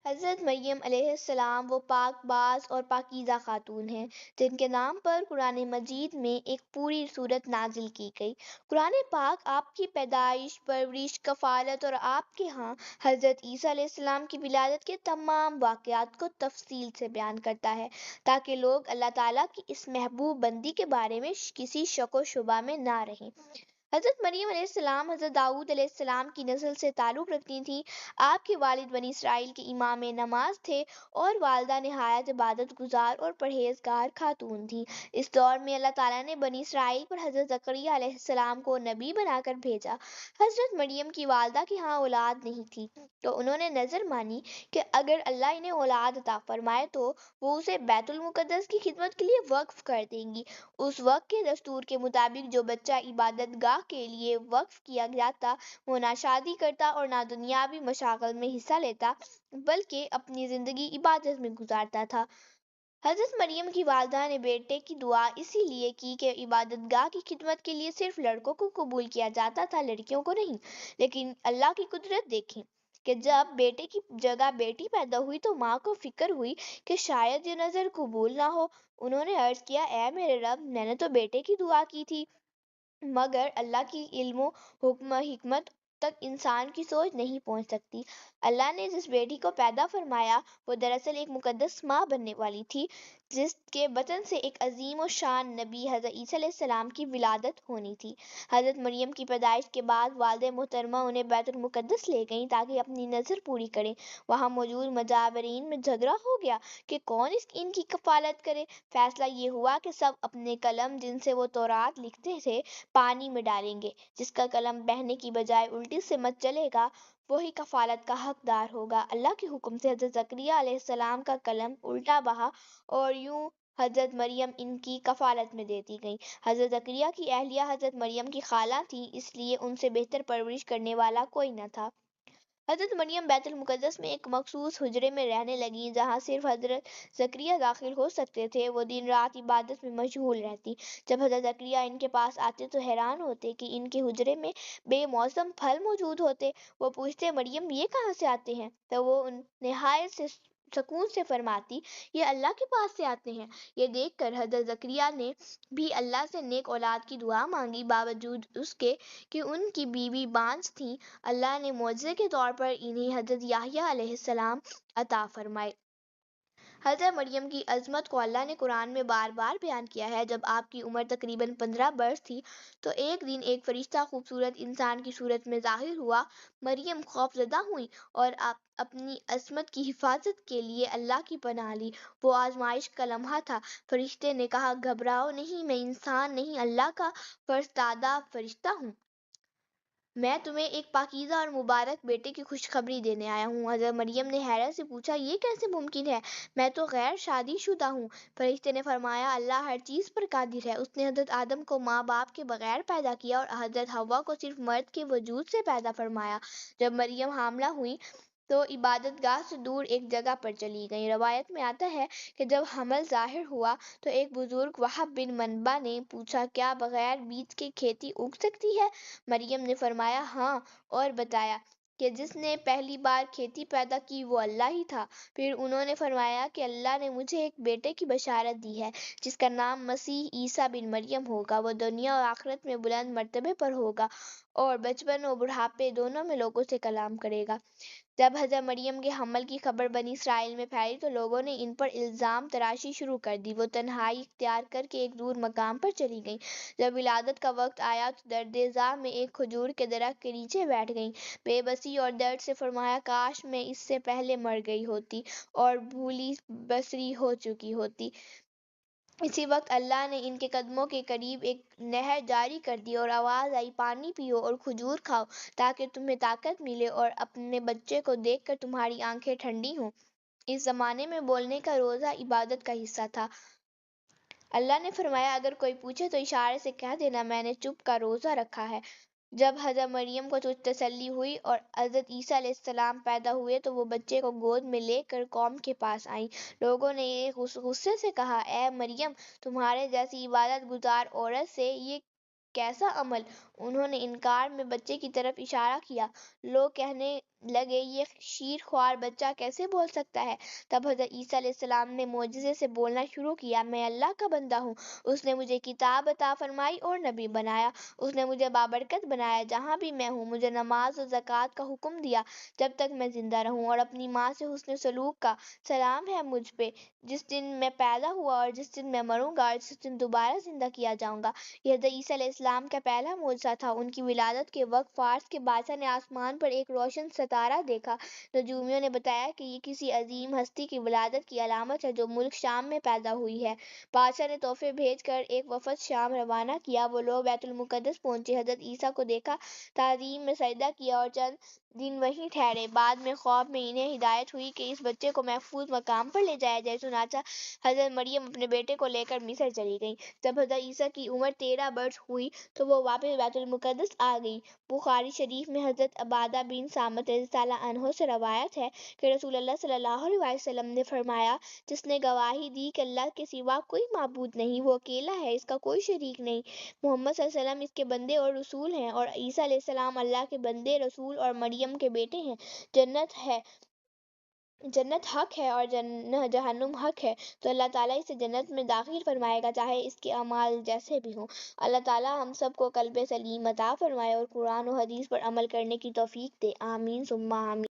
حضرت مریم علیہ السلام وہ پاک باز اور پاکیزہ خاتون ہیں جن کے نام پر قرآن مجید میں ایک پوری سورت نازل کی گئی۔ قرآن پاک آپ کی پیدائش، پرورش، کفالت اور آپ کے ہاں حضرت عیسیٰ علیہ السلام کی ولادت کے تمام واقعات کو تفصیل سے بیان کرتا ہے تاکہ لوگ اللہ تعالیٰ کی اس محبوب بندی کے بارے میں کسی شک و شبہ میں نہ رہیں۔ حضرت مریم علیہ السلام حضرت داؤد علیہ السلام کی نسل سے تعلق رکھتی تھیں۔ آپ کے والد بنی اسرائیل کے امام نماز تھے اور والدہ نہایت عبادت گزار اور پرہیزگار خاتون تھیں۔ اس دور میں اللہ تعالیٰ نے بنی اسرائیل پر حضرت زکریا علیہ السلام کو نبی بنا کر بھیجا۔ حضرت مریم کی والدہ کے ہاں اولاد نہیں تھی تو انہوں نے نظر مانی کہ اگر اللہ انہیں اولاد عطا فرمائے تو وہ اسے بیت المقدس کی خدمت کے لیے وقف کر دیں گی۔ اس وقت کے دستور کے مطابق جو بچہ عبادت گاہ کے لیے وقف کیا گیا تھا وہ نہ شادی کرتا اور نہ دنیاوی مشاغل میں حصہ لیتا بلکہ اپنی زندگی عبادت میں گزارتا تھا۔ حضرت مریم کی والدہ نے بیٹے کی دعا اسی لیے کی کہ عبادت گاہ کی خدمت کے لیے صرف لڑکوں کو قبول کیا جاتا تھا، لڑکیوں کو نہیں۔ لیکن اللہ کی قدرت دیکھیں کہ جب بیٹے کی جگہ بیٹی پیدا ہوئی تو ماں کو فکر ہوئی کہ شاید یہ نظر قبول نہ ہو۔ انہوں نے عرض کیا، اے میرے رب، میں نے تو بیٹے کی دعا کی تھی، مگر اللہ کی علم و حکمت تک انسان کی سوچ نہیں پہنچ سکتی۔ اللہ نے جس بیٹی کو پیدا فرمایا وہ دراصل ایک مقدس ماں بننے والی تھی جس کے بطن سے ایک عظیم و شان نبی حضرت عیسیٰ علیہ السلام کی ولادت ہونی تھی۔ حضرت مریم کی پیدائش کے بعد والد محترمہ انہیں بیت المقدس لے گئیں تاکہ اپنی نظر پوری کریں۔ وہاں موجود مجاورین میں جھگڑا ہو گیا کہ کون ان کی کفالت کرے۔ فیصلہ یہ ہوا کہ سب اپنے قلم جن سے وہ تورات لکھتے تھے پانی میں ڈالیں گے۔ جس کا قلم بہنے کی بجائے الٹی سمت چلے گا وہی کفالت کا حقدار ہوگا۔ اللہ کے حکم سے حضرت زکریا علیہ السلام کا قلم الٹا بہا اور یوں حضرت مریم ان کی کفالت میں دیتی گئیں۔ حضرت زکریا کی اہلیہ حضرت مریم کی خالہ تھیں، اس لیے ان سے بہتر پرورش کرنے والا کوئی نہ تھا۔ حضرت مریم بیت المقدس میں ایک مخصوص حجرے میں رہنے لگیں جہاں صرف حضرت زکریا داخل ہو سکتے تھے۔ وہ دن رات عبادت میں مشغول رہتی۔ جب حضرت زکریا ان کے پاس آتے تو حیران ہوتے کہ ان کے حجرے میں بے موسم پھل موجود ہوتے۔ وہ پوچھتے، مریم یہ کہاں سے آتے ہیں؟ تو وہ نہایت سکون سے فرماتی، یہ اللہ کے پاس سے آتے ہیں۔ یہ دیکھ کر حضرت زکریا نے بھی اللہ سے نیک اولاد کی دعا مانگی۔ باوجود اس کے کہ ان کی بیوی بانجھ تھیں، اللہ نے معجزے کے طور پر انہیں حضرت یحییٰ علیہ السلام عطا فرمائے۔ حضرت مریم کی عظمت کو اللہ نے قرآن میں بار بار بیان کیا ہے۔ جب آپ کی عمر تقریباً 15 برس تھی تو ایک دن ایک فرشتہ خوبصورت انسان کی صورت میں ظاہر ہوا۔ مریم خوفزدہ ہوئیں اور اپنی عصمت کی حفاظت کے لیے اللہ کی پناہ لی۔ وہ آزمائش کا لمحہ تھا۔ فرشتے نے کہا، گھبراؤ نہیں، میں انسان نہیں، اللہ کا فرستادہ فرشتہ ہوں۔ میں تمہیں ایک پاکیزہ اور مبارک بیٹے کی خوشخبری دینے آیا ہوں۔ حضرت مریم نے حیرت سے پوچھا، یہ کیسے ممکن ہے؟ میں تو غیر شادی شدہ ہوں۔ فرشتے نے فرمایا، اللہ ہر چیز پر قادر ہے۔ اس نے حضرت آدم کو ماں باپ کے بغیر پیدا کیا اور حضرت حوا کو صرف مرد کے وجود سے پیدا فرمایا۔ جب مریم حاملہ ہوئیں تو عبادت گاہ سے دور ایک جگہ پر چلی گئیں۔ روایت میں آتا ہے کہ جب حمل ظاہر ہوا تو ایک بزرگ وہب بن منبع نے پوچھا، کیا بغیر بیج کے کھیتی اگ سکتی ہے؟ مریم نے فرمایا ہاں، اور بتایا کہ جس نے پہلی بار کھیتی پیدا کی وہ اللہ ہی تھا۔ پھر انہوں نے فرمایا کہ اللہ نے مجھے ایک بیٹے کی بشارت دی ہے جس کا نام مسیح عیسیٰ بن مریم ہوگا۔ وہ دنیا اور آخرت میں بلند مرتبے پر ہوگا اور بچپن و بڑھاپے دونوں میں لوگوں سے کلام کرے گا۔ جب حضرت مریم کے حمل کی خبر بنی اسرائیل میں پھیلی تو لوگوں نے ان پر الزام تراشی شروع کر دی۔ وہ تنہائی اختیار کر کے ایک دور مقام پر چلی گئیں۔ جب ولادت کا وقت آیا تو درد ذاع میں ایک کھجور کے درخت کے نیچے بیٹھ گئیں۔ بے بسی اور درد سے فرمایا، کاش میں اس سے پہلے مر گئی ہوتی اور بھولی بصری ہو چکی ہوتی۔ اسی وقت اللہ نے ان کے قدموں کے قریب ایک نہر جاری کر دی اور آواز آئی، پانی پیو اور کھجور کھاؤ تاکہ تمہیں طاقت ملے اور اپنے بچے کو دیکھ کر تمہاری آنکھیں ٹھنڈی ہوں۔ اس زمانے میں بولنے کا روزہ عبادت کا حصہ تھا۔ اللہ نے فرمایا، اگر کوئی پوچھے تو اشارے سے کہہ دینا میں نے چپ کا روزہ رکھا ہے۔ جب حضرت مریم کو تسلی ہوئی اور حضرت عیسیٰ علیہ السلام پیدا ہوئے تو وہ بچے کو گود میں لے کر قوم کے پاس آئیں۔ لوگوں نے غصے سے کہا، اے مریم، تمہارے جیسی عبادت گزار عورت سے یہ کیسا عمل؟ انہوں نے انکار میں بچے کی طرف اشارہ کیا۔ لوگ کہنے لگے یہ شیر خوار بچہ کیسے بول سکتا ہے؟ تب حضرت عیسیٰ علیہ السلام نے معجزے سے بولنا شروع کیا، میں اللہ کا بندہ ہوں، اس نے مجھے کتاب عطا فرمائی اور نبی بنایا، اس نے مجھے بابرکت بنایا، جہاں بھی میں ہوں مجھے نماز و زکوٰۃ کا حکم دیا جب تک میں زندہ رہوں، اور اپنی ماں سے حسن سلوک کا۔ سلام ہے مجھ پہ جس دن میں پیدا ہوا اور جس دن میں مروں گا اور جس دن دوبارہ زندہ کیا جاؤں گا۔ یہ حضرت عیسیٰ علیہ السلام کا پہلا معجزہ تھا۔ ان کی ولادت کے وقت فارس کے بادشاہ نے آسمان پر ایک روشن ستارہ دیکھا۔ نجومیوں نے بتایا کہ یہ کسی عظیم ہستی کی ولادت کی علامت ہے جو ملک شام میں پیدا ہوئی ہے۔ بادشاہ نے تحفے بھیج کر ایک وفد شام روانہ کیا۔ وہ لوگ بیت المقدس پہنچے، حضرت عیسیٰ کو دیکھا، تعظیم میں سجدہ کیا اور چند دن وہیں ٹھہرے۔ بعد میں خواب میں انہیں ہدایت ہوئی کہ اس بچے کو محفوظ مقام پر لے جایا جائے۔ چنانچہ حضرت مریم اپنے بیٹے کو لے کر مصر چلی گئیں۔ جب حضرت عیسیٰ کی عمر 13 برس ہوئی تو وہ واپس بیت المقدس آ گئی۔ بخاری شریف میں حضرت عبادہ بن صامت رضی اللہ عنہ سے روایت ہے کہ رسول اللہ صلی اللہ علیہ وسلم نے فرمایا، جس نے گواہی دی کہ اللہ کے سوا کوئی معبود نہیں، وہ اکیلا ہے، اس کا کوئی شریک نہیں، محمد صلی اللہ علیہ وسلم اس کے بندے اور رسول ہیں، اور عیسیٰ علیہ السلام اللہ کے بندے، رسول اور مریم کے بیٹے ہیں۔ جنت حق ہے اور جہنم حق ہے، تو اللہ تعالیٰ اسے جنت میں داخل فرمائے گا چاہے اس کے اعمال جیسے بھی ہوں۔ اللہ تعالیٰ ہم سب کو قلب سلیم عطا فرمائے اور قرآن و حدیث پر عمل کرنے کی توفیق دے، آمین ثم آمین۔